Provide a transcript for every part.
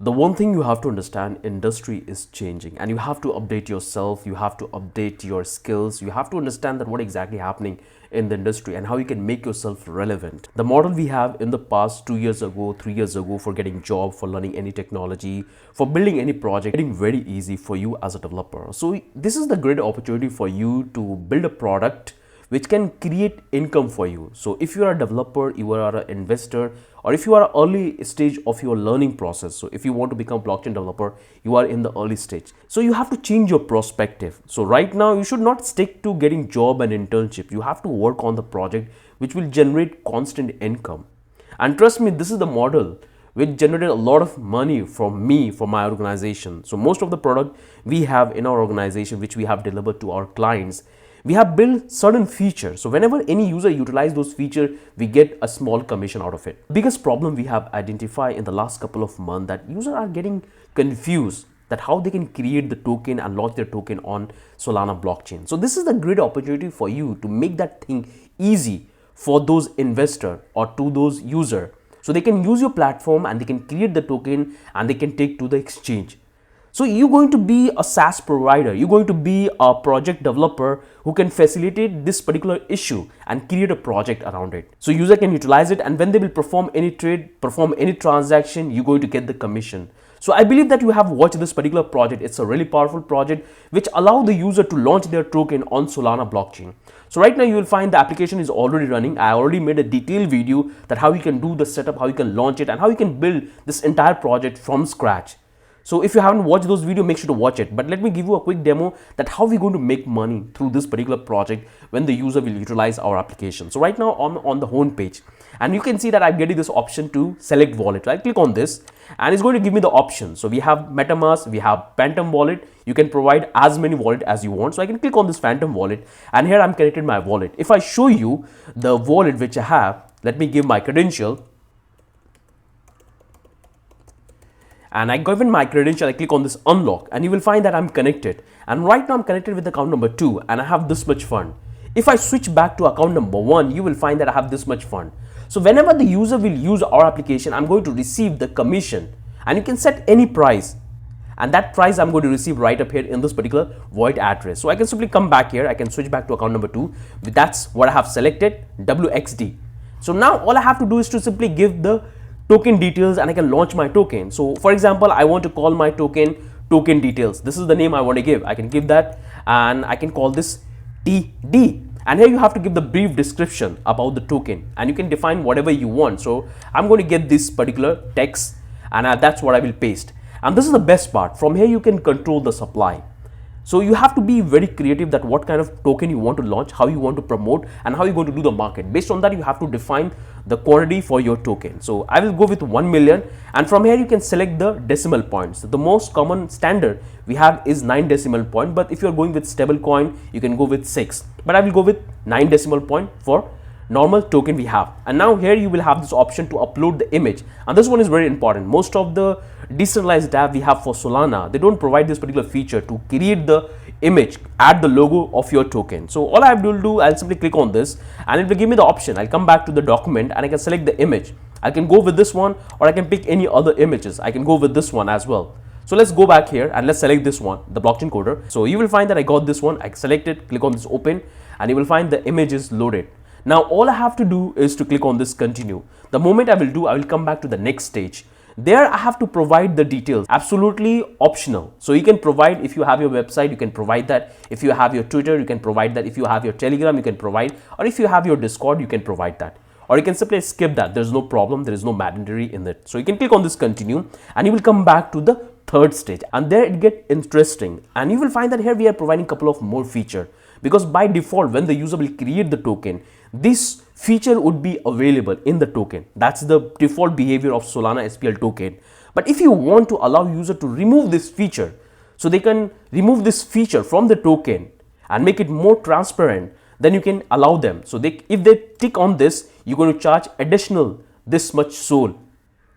The one thing you have to understand, industry is changing and you have to update yourself, you have to update your skills, you have to understand that what exactly happening in the industry and how you can make yourself relevant. The model we have in the past 2 years ago, 3 years ago for getting job, for learning any technology, for building any project, getting very easy for you as a developer. So this is the great opportunity for you to build a product which can create income for you. So if you are a developer, you are an investor, or if you are early stage of your learning process, so if you want to become blockchain developer, you are in the early stage, so you have to change your perspective. So right now you should not stick to getting job and internship. You have to work on the project which will generate constant income. And trust me, this is the model which generated a lot of money from me, for my organization. So most of the product we have in our organization, which we have delivered to our clients, we have built certain features. So whenever any user utilize those features, we get a small commission out of it. Biggest problem we have identified in the last couple of months, that users are getting confused that how they can create the token and launch their token on Solana blockchain. So this is a great opportunity for you to make that thing easy for those investor or to those user, so they can use your platform and they can create the token and they can take to the exchange. So you're going to be a SaaS provider, you're going to be a project developer who can facilitate this particular issue and create a project around it. So user can utilize it, and when they will perform any trade, perform any transaction, you're going to get the commission. So I believe that you have watched this particular project. It's a really powerful project which allow the user to launch their token on Solana blockchain. So right now you will find the application is already running. I already made a detailed video that how you can do the setup, how you can launch it, and how you can build this entire project from scratch. So if you haven't watched those videos, make sure to watch it. But let me give you a quick demo that how we're going to make money through this particular project when the user will utilize our application. So right now I'm on the home page, and you can see that I'm getting this option to select wallet. I click on this and it's going to give me the option. So we have MetaMask, we have Phantom wallet. You can provide as many wallet as you want. So I can click on this Phantom wallet, and here I'm connected my wallet. If I show you the wallet which I have, let me give my credential. And I given my credential, I click on this unlock, and you will find that I'm connected. And right now I'm connected with account number 2 and I have this much fund. If I switch back to account number 1, you will find that I have this much fund. So whenever the user will use our application, I'm going to receive the commission, and you can set any price. And that price I'm going to receive right up here in this particular wallet address. So I can simply come back here, I can switch back to account number 2. That's what I have selected, WXD. So now all I have to do is to simply give the token details and I can launch my token. So for example, I want to call my token details. This is the name I want to give. I can give that, and I can call this TD. And here you have to give the brief description about the token, and you can define whatever you want. So I'm going to get this particular text, and that's what I will paste. And this is the best part. From here you can control the supply. So you have to be very creative that what kind of token you want to launch, how you want to promote, and how you're going to do the market. Based on that, you have to define the quantity for your token. So I will go with 1 million, and from here you can select the decimal points. So the most common standard we have is 9 decimal point, but if you're going with stable coin, you can go with 6. But I will go with 9 decimal point for normal token we have. And now here you will have this option to upload the image, and this one is very important. Most of the decentralized DApp we have for Solana, they don't provide this particular feature to create the image, add the logo of your token. So all I will do, I'll simply click on this and it will give me the option. I'll come back to the document and I can select the image. I can go with this one, or I can pick any other images. I can go with this one as well. So let's go back here and let's select this one, the blockchain coder. So you will find that I got this one. I select it, click on this open, and you will find the image is loaded. Now all I have to do is to click on this continue. The moment I will come back to the next stage. There I have to provide the details, absolutely optional. So you can provide, if you have your website, you can provide that. If you have your Twitter, you can provide that. If you have your Telegram, you can provide, or if you have your Discord, you can provide that. Or you can simply skip that. There's no problem. There is no mandatory in it. So you can click on this continue, and you will come back to the third stage, and there it gets interesting. And you will find that here we are providing a couple of more features, because by default when the user will create the token, this feature would be available in the token. That's the default behavior of Solana SPL token. But if you want to allow user to remove this feature, so they can remove this feature from the token and make it more transparent, then you can allow them. So if they tick on this, you're going to charge additional this much SOL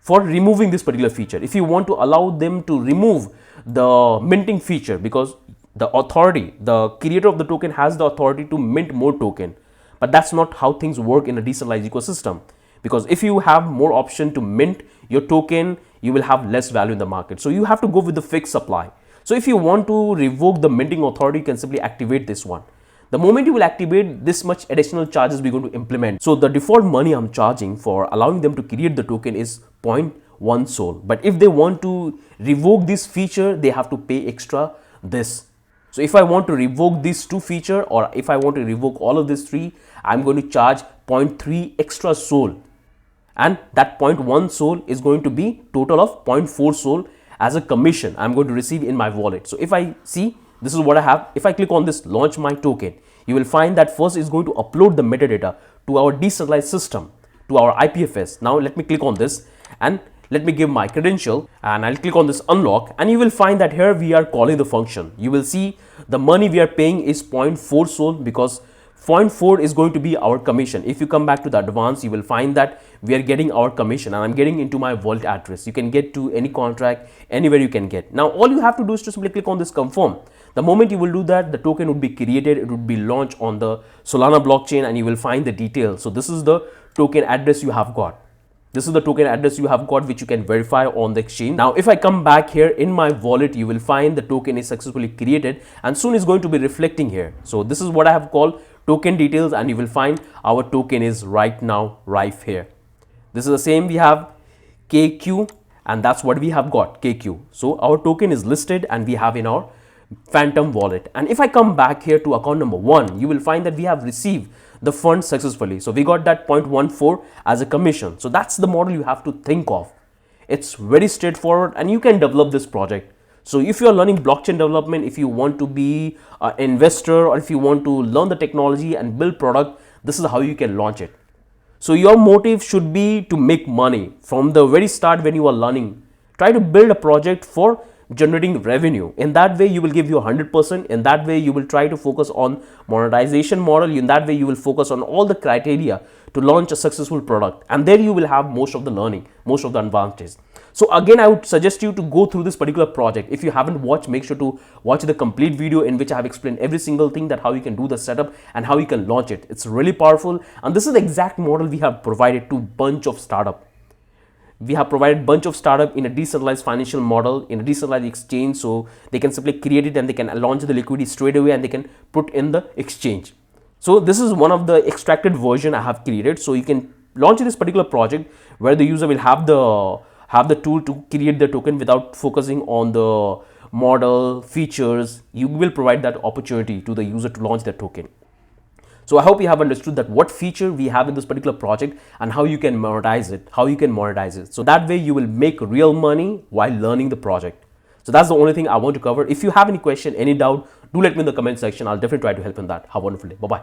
for removing this particular feature. If you want to allow them to remove the minting feature, because the authority, the creator of the token has the authority to mint more token. But that's not how things work in a decentralized ecosystem, because if you have more option to mint your token, you will have less value in the market. So you have to go with the fixed supply. So if you want to revoke the minting authority, you can simply activate this one. The moment you will activate, this much additional charges we're going to implement. So the default money I'm charging for allowing them to create the token is 0.1 Sol. But if they want to revoke this feature, they have to pay extra this. So if I want to revoke these two feature, or if I want to revoke all of these three, I'm going to charge 0.3 extra Sol. And that 0.1 Sol is going to be total of 0.4 Sol as a commission I'm going to receive in my wallet. So if I see, this is what I have. If I click on this launch my token, you will find that first is going to upload the metadata to our decentralized system, to our IPFS. Now let me click on this and let me give my credential, and I'll click on this unlock, and you will find that here we are calling the function. You will see the money we are paying is 0.4 Sol, because 0.4 is going to be our commission. If you come back to the advanced, you will find that we are getting our commission, and I'm getting into my wallet address. You can get to any contract, anywhere you can get. Now all you have to do is to simply click on this confirm. The moment you will do that, the token would be created, it would be launched on the Solana blockchain, and you will find the details. So this is the token address you have got. This is the token address you have got, which you can verify on the exchange. Now, if I come back here in my wallet, you will find the token is successfully created, and soon is going to be reflecting here. So this is what I have called token details, and you will find our token is right now rife here. This is the same, we have KQ, and that's what we have got, KQ. So our token is listed and we have in our Phantom wallet. And if I come back here to account number 1, you will find that we have received the funds successfully. So we got that 0.14 as a commission. So that's the model you have to think of. It's very straightforward, and you can develop this project. So if you are learning blockchain development, if you want to be an investor, or if you want to learn the technology and build product, this is how you can launch it. So your motive should be to make money from the very start when you are learning. Try to build a project for generating revenue. In that way you will give you 100%. In that way you will try to focus on monetization model. In that way you will focus on all the criteria to launch a successful product, and there you will have most of the learning, most of the advantages. So again, I would suggest you to go through this particular project. If you haven't watched, make sure to watch the complete video in which I have explained every single thing, that how you can do the setup and how you can launch it. It's really powerful, and this is the exact model we have provided to bunch of startup. We have provided bunch of startup in a decentralized financial model, in a decentralized exchange, so they can simply create it and they can launch the liquidity straight away and they can put in the exchange. So this is one of the extracted version I have created. So you can launch this particular project where the user will have the tool to create the token without focusing on the model features. You will provide that opportunity to the user to launch the token. So I hope you have understood that what feature we have in this particular project and how you can monetize it, So that way you will make real money while learning the project. So that's the only thing I want to cover. If you have any question, any doubt, do let me in the comment section. I'll definitely try to help in that. Have a wonderful day. Bye-bye.